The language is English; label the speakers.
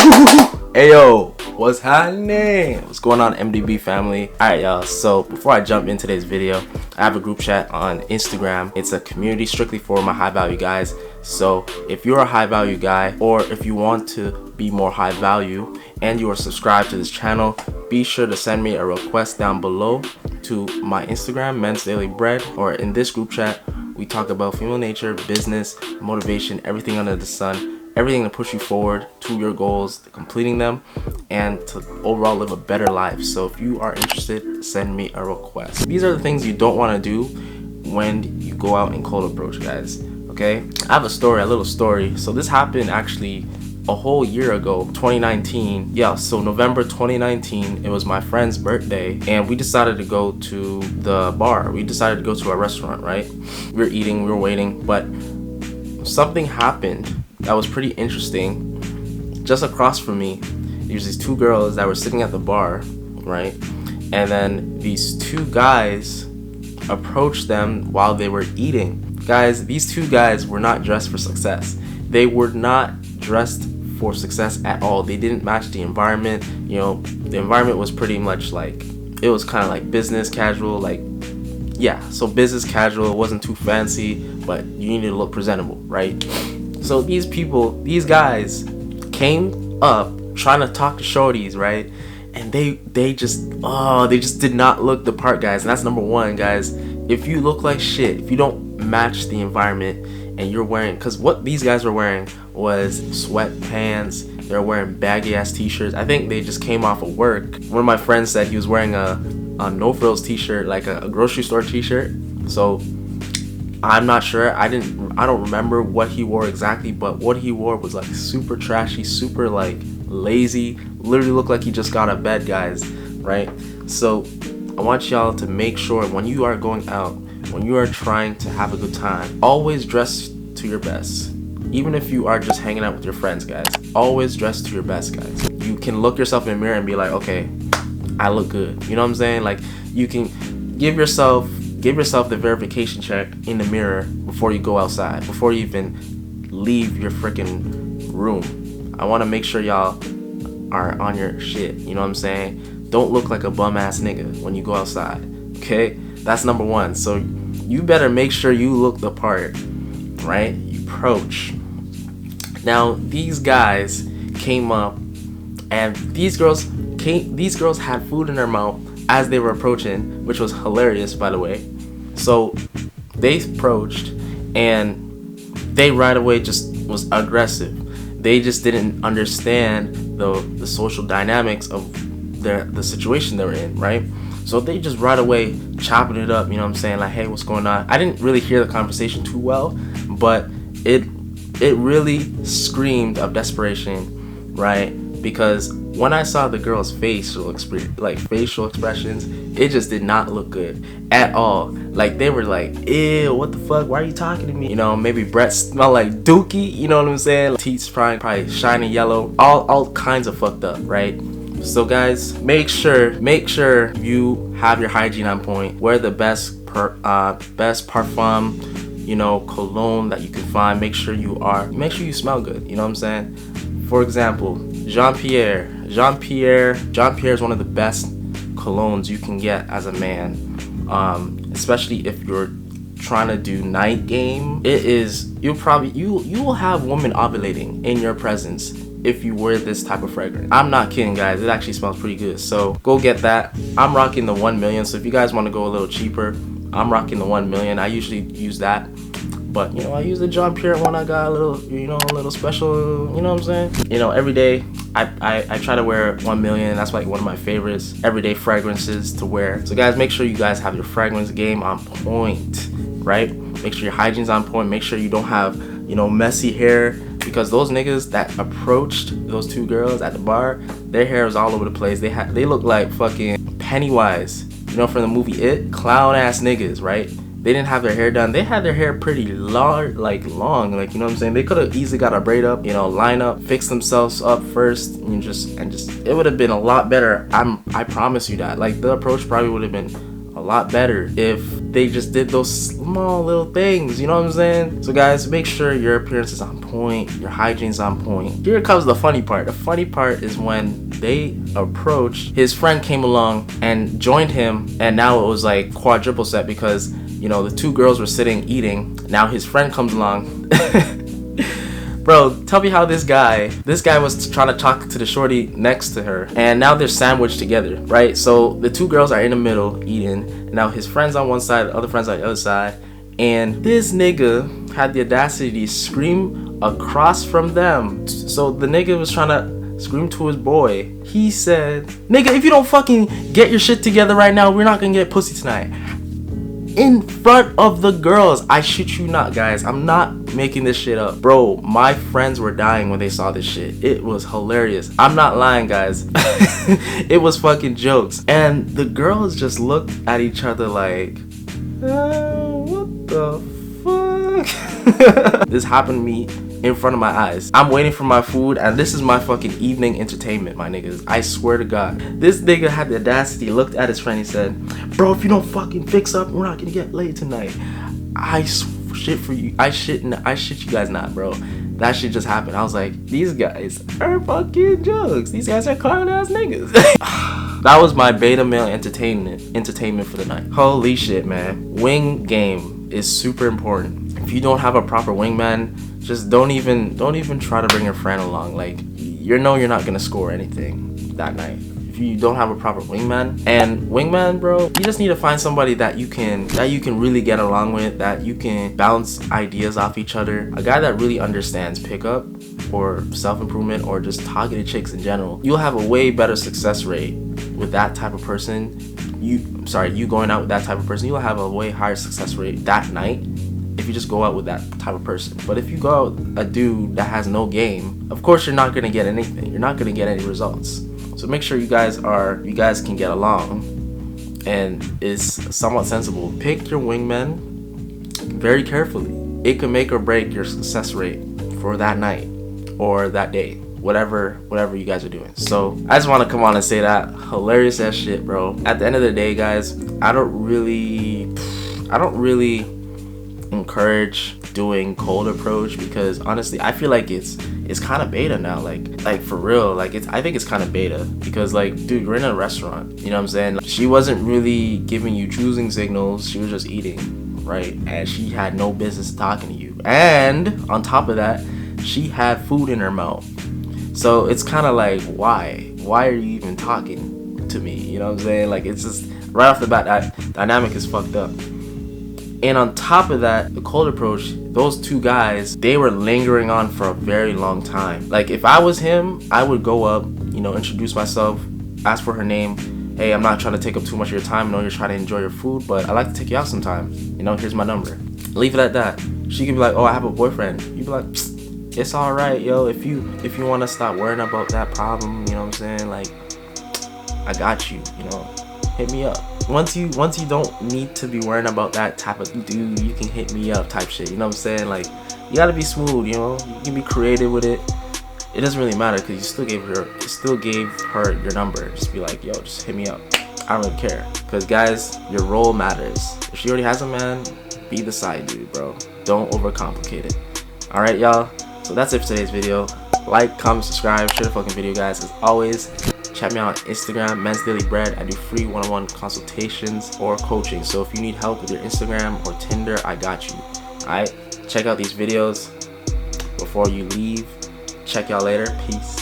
Speaker 1: Hey yo, what's happening? What's going on, MDB family? Alright y'all, so before I jump into today's video, I have a group chat on Instagram. It's a community strictly for my high value guys. So if you're a high value guy, or if you want to be more high value and you are subscribed to this channel, be sure to send me a request down below to my Instagram, MENSDAILYBREAD, or in this group chat we talk about female nature, business, motivation, everything under the sun. Everything to push you forward to your goals, to completing them, and to overall live a better life. So if you are interested, send me a request. These are the things you don't want to do when you go out and cold approach, guys. Okay, I have a little story. So this happened actually a whole year ago, 2019. Yeah, so November 2019, it was my friend's birthday, and we decided to go to the bar. We decided to go to a restaurant, right? We were eating, we were waiting, but something happened that was pretty interesting. Just across from me, there's these two girls that were sitting at the bar, right? And then these two guys approached them while they were eating. Guys, these two guys were not dressed for success. They were not dressed for success at all. They didn't match the environment. You know, the environment was pretty much like, it was kind of like business casual, like, yeah, so business casual. It wasn't too fancy, but you needed to look presentable, right? So these guys came up trying to talk to shorties, right? And they just did not look the part, guys. And that's number one, guys. If you look like shit, if you don't match the environment, and you're wearing, because what these guys were wearing was sweatpants, they were wearing baggy ass t-shirts. I think they just came off of work. One of my friends said he was wearing a no frills t-shirt, like a grocery store t-shirt. So I'm not sure. I don't remember what he wore exactly, but what he wore was like super trashy, super like lazy, literally looked like he just got out of bed, guys, right? So I want y'all to make sure when you are going out, when you are trying to have a good time, always dress to your best. Even if you are just hanging out with your friends, guys, always dress to your best, guys. You can look yourself in the mirror and be like, okay, I look good. You know what I'm saying? Like, you can give yourself the verification check in the mirror before you go outside, before you even leave your freaking room. I want to make sure y'all are on your shit. You know what I'm saying? Don't look like a bum ass nigga when you go outside. Okay, that's number one. So you better make sure you look the part, right? You approach. Now these guys came up, and these girls had food in their mouth as they were approaching, which was hilarious, by the way. So they approached, and they right away just was aggressive. They just didn't understand the social dynamics of the situation they were in, right? So they just right away chopping it up, you know what I'm saying? Like, hey, what's going on? I didn't really hear the conversation too well, but it really screamed of desperation, right? Because when I saw the girls' facial expressions, it just did not look good at all. Like, they were like, ew, what the fuck? Why are you talking to me? You know, maybe breath smelled like dookie, you know what I'm saying? Teeth probably shiny yellow, all kinds of fucked up, right? So guys, make sure you have your hygiene on point. Wear the best parfum, you know, cologne that you can find. Make sure you smell good. You know what I'm saying? For example, Jean-Pierre is one of the best colognes you can get as a man, especially if you're trying to do night game. You will have women ovulating in your presence if you wear this type of fragrance. I'm not kidding, guys. It actually smells pretty good. So go get that. I'm rocking the 1 million. So if you guys want to go a little cheaper, I'm rocking the 1 million. I usually use that, but you know, I use the Jean-Pierre one. I got a little special, you know what I'm saying? You know, every day I try to wear 1 million. That's like one of my favorites everyday fragrances to wear. So guys, make sure you guys have your fragrance game on point, right? Make sure your hygiene's on point. Make sure you don't have, you know, messy hair, because those niggas that approached those two girls at the bar, their hair was all over the place. They look like fucking Pennywise, you know, from the movie It. Clown ass niggas, right? They didn't have their hair done. They had their hair pretty long, like, you know what I'm saying? They could have easily got a braid up, you know, line up, fix themselves up first, and just it would have been a lot better. I promise you that. Like, the approach probably would have been a lot better if they just did those small little things, you know what I'm saying? So guys, make sure your appearance is on point, your hygiene's on point. Here comes the funny part. The funny part is when they approached, his friend came along and joined him, and now it was like quadruple set because, you know, the two girls were sitting eating. Now his friend comes along. Bro, tell me how this guy was trying to talk to the shorty next to her, and now they're sandwiched together, right? So the two girls are in the middle eating, and now his friend's on one side, the other friend's on the other side, and this nigga had the audacity to scream across from them. So the nigga was trying to scream to his boy. He said, "Nigga, if you don't fucking get your shit together right now, we're not gonna get pussy tonight." In front of the girls. I shit you not, guys. I'm not making this shit up. Bro, my friends were dying when they saw this shit. It was hilarious. I'm not lying, guys. It was fucking jokes. And the girls just looked at each other like, what the fuck? This happened to me in front of my eyes. I'm waiting for my food, and this is my fucking evening entertainment, my niggas. I swear to God. This nigga had the audacity, looked at his friend, he said, "Bro, if you don't fucking fix up, we're not gonna get laid tonight." I shit for you. I shit you guys not, bro. That shit just happened. I was like, these guys are fucking jokes. These guys are clown ass niggas. That was my beta male entertainment for the night. Holy shit, man. Wing game is super important. If you don't have a proper wingman, just don't even try to bring your friend along. Like, you're not gonna score anything that night if you don't have a proper wingman. And wingman, bro, you just need to find somebody that you can really get along with, that you can bounce ideas off each other. A guy that really understands pickup or self-improvement or just talking to chicks in general. You'll have a way better success rate with that type of person. You going out with that type of person, you'll have a way higher success rate that night if you just go out with that type of person. But if you go out a dude that has no game, of course you're not gonna get anything. You're not gonna get any results. So make sure you guys can get along and is somewhat sensible. Pick your wingman very carefully. It can make or break your success rate for that night or that day, whatever you guys are doing. So I just want to come on and say that hilarious ass shit, bro. At the end of the day, guys, I don't really encourage doing cold approach, because honestly I feel like it's kind of beta now, like for real. Like, I think it's kind of beta because, like, dude, we're in a restaurant, you know what I'm saying? She wasn't really giving you choosing signals, she was just eating, right? And she had no business talking to you, and on top of that, she had food in her mouth. So it's kind of like, why are you even talking to me, you know what I'm saying? Like, it's just right off the bat, that dynamic is fucked up. And on top of that, the cold approach, those two guys, they were lingering on for a very long time. Like, if I was him, I would go up, you know, introduce myself, ask for her name. Hey, I'm not trying to take up too much of your time. I know you're trying to enjoy your food, but I'd like to take you out sometime. You know, here's my number. Leave it at that. She could be like, "Oh, I have a boyfriend." You'd be like, "It's all right, yo. If you want to stop worrying about that problem, you know what I'm saying? Like, I got you, you know. Hit me up." Once you don't need to be worrying about that type of dude, you can hit me up type shit, you know what I'm saying? Like, you gotta be smooth, you know. You can be creative with it. It doesn't really matter because you still gave her your number. Just be like, "Yo, just hit me up." I don't really care, because guys, your role matters. If she already has a man, be the side dude, bro. Don't overcomplicate it. All right, y'all. So that's it for today's video. Like, comment, subscribe, share the fucking video, guys. As always, check me out on Instagram, MENSDAILYBREAD. I do free one-on-one consultations or coaching. So if you need help with your Instagram or Tinder, I got you. Alright? Check out these videos before you leave. Check y'all later. Peace.